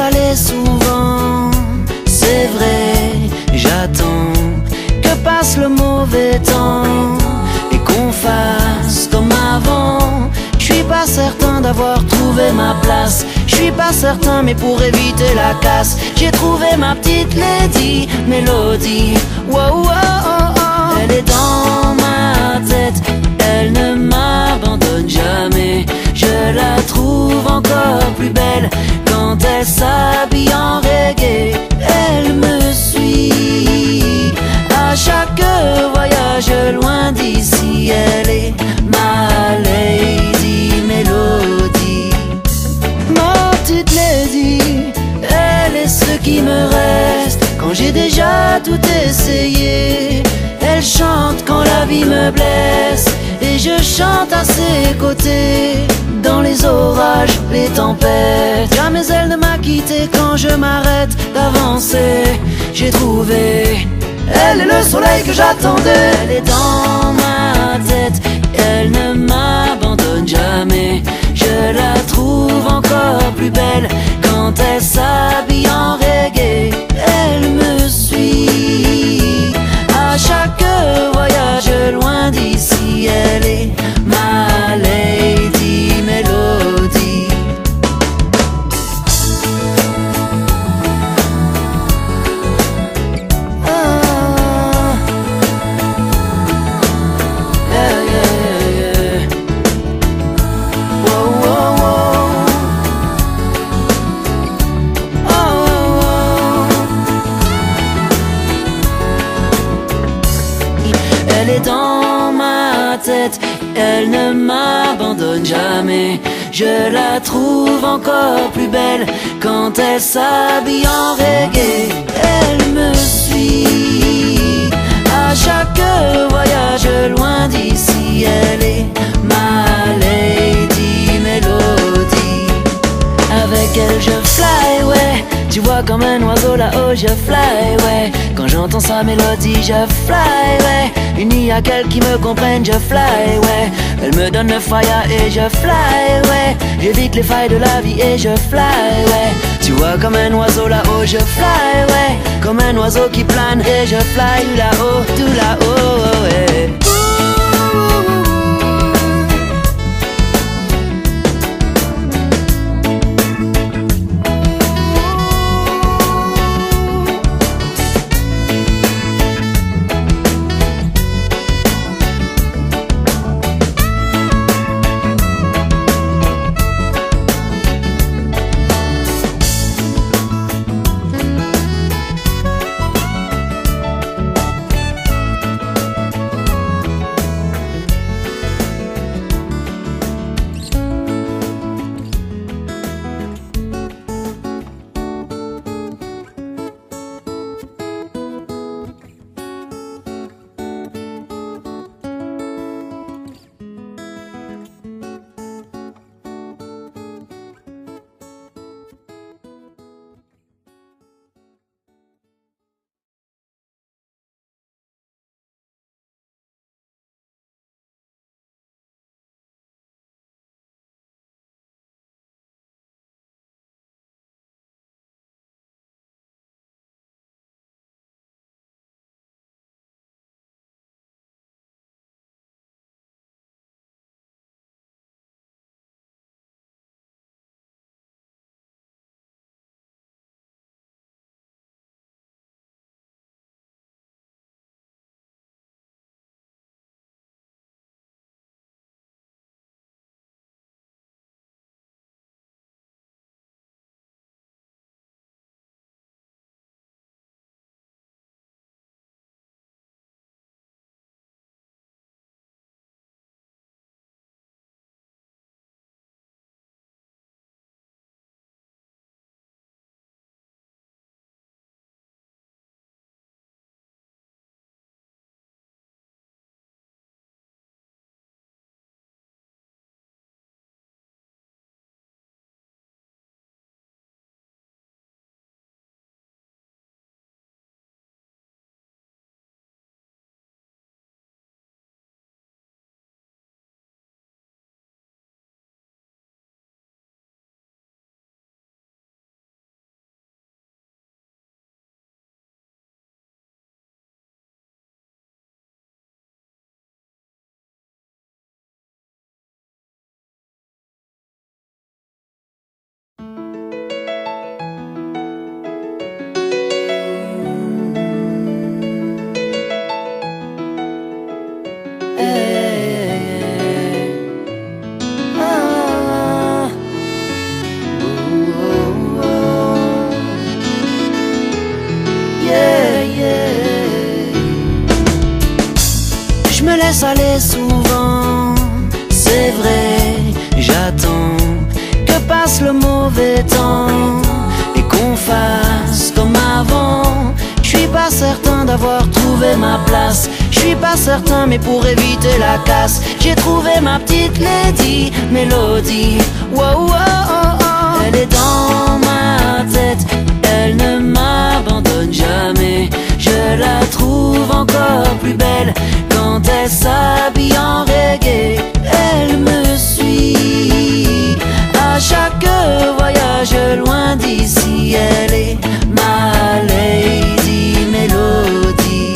salé souvent. C'est vrai, j'attends que passe le mauvais temps et qu'on fasse comme avant. Je suis pas certain d'avoir trouvé ma place. Je suis pas certain, mais pour éviter la casse, j'ai trouvé ma petite lady Mélodie. Wow, wow, oh, oh. Elle est dans ma tête, elle ne m'abandonne jamais. Je la trouve encore plus belle quand elle s'habille en reggae. Elle me suit à chaque voyage loin d'ici. Elle est ma lady Mélodie. Ma petite lady, elle est ce qui me reste quand j'ai déjà tout essayé. Elle chante quand la vie me blesse et je chante à ses côtés. Dans les orages, les tempêtes, jamais elle ne m'a quitté quand je m'arrête d'avancer. J'ai trouvé, elle est le soleil que j'attendais. Elle est dans ma tête, elle ne m'abandonne jamais. Je la trouve encore plus belle quand elle s'habille en reggae. Elle me suit à chaque voyage loin d'ici. Elle est ma lady Mélodie. Ah, yeah, yeah, yeah. Wow, wow, wow. Oh, oh, oh. Elle est dans ma tête, elle ne m'abandonne jamais. Je la trouve encore plus belle quand elle s'habille en reggae. Elle me suit à chaque voyage loin d'ici. Elle est ma lady Mélodie. Avec elle je fly, ouais. Tu vois comme un oiseau là-haut je fly, ouais. Quand j'entends sa mélodie je fly, ouais. Uni à qu'elle qui me comprenne je fly, ouais. Elle me donne le fire et je fly, ouais. J'évite les failles de la vie et je fly, ouais. Tu vois comme un oiseau là-haut je fly, ouais. Comme un oiseau qui plane et je fly là-haut, tout là-haut, ouais. je me laisse aller souvent. C'est vrai, j'attends que passe le mauvais temps et qu'on fasse comme avant. Je suis pas certain d'avoir trouvé ma place. Je suis pas certain, mais pour éviter la casse, j'ai trouvé ma petite lady Mélodie. Wow, wow, oh, oh. Elle est dans ma tête, elle ne m'abandonne jamais. Je la trouve encore plus belle quand elle s'habille en reggae. Elle me suit à chaque voyage loin d'ici. Elle est ma lady Mélodie.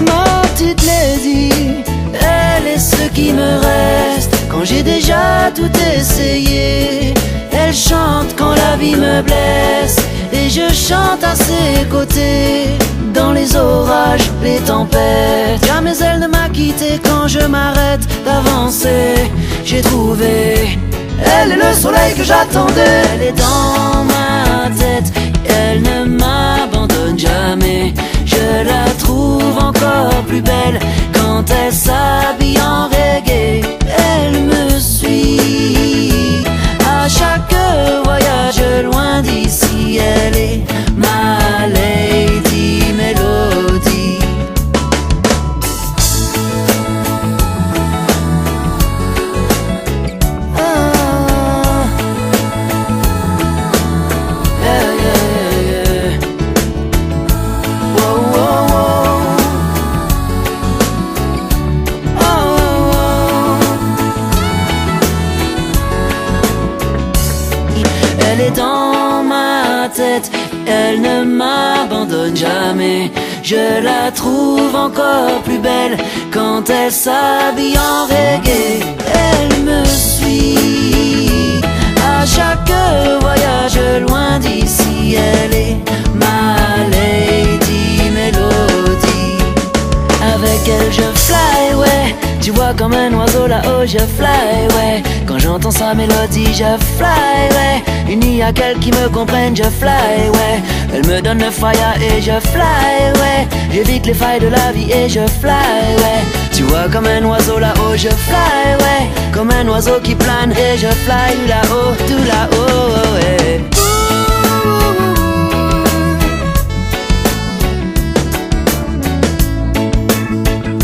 Ma petite lady, elle est ce qui me reste quand j'ai déjà tout essayé. Elle chante quand la vie me blesse et je chante à ses côtés. Dans les orages, les tempêtes, jamais elle ne m'a quitté quand je m'arrête d'avancer. J'ai trouvé, elle est le soleil que j'attendais. Elle est dans ma tête, elle ne m'abandonne jamais. Je la trouve encore plus belle quand elle s'habille en reggae. Elle me suit à chaque voyage loin d'ici. Elle est ma lady Mélodie. Ah, yeah, yeah, yeah. Wow, wow, wow. Oh, oh, oh. Elle est dans ma tête, elle ne m'abandonne jamais. Je la trouve encore plus belle quand elle s'habille en reggae. Elle me suit à chaque voyage loin d'ici. Elle est ma lady Mélodie. Avec elle je fly, ouais. Tu vois comme un oiseau là-haut je fly, ouais. Quand j'entends sa mélodie je fly, ouais. Unis à qu'elle qui me comprenne je fly, ouais. Elle me donne le fire et je fly, ouais. J'évite les failles de la vie et je fly, ouais. Tu vois comme un oiseau là-haut je fly, ouais. Comme un oiseau qui plane et je fly là-haut, tout là-haut, ouais.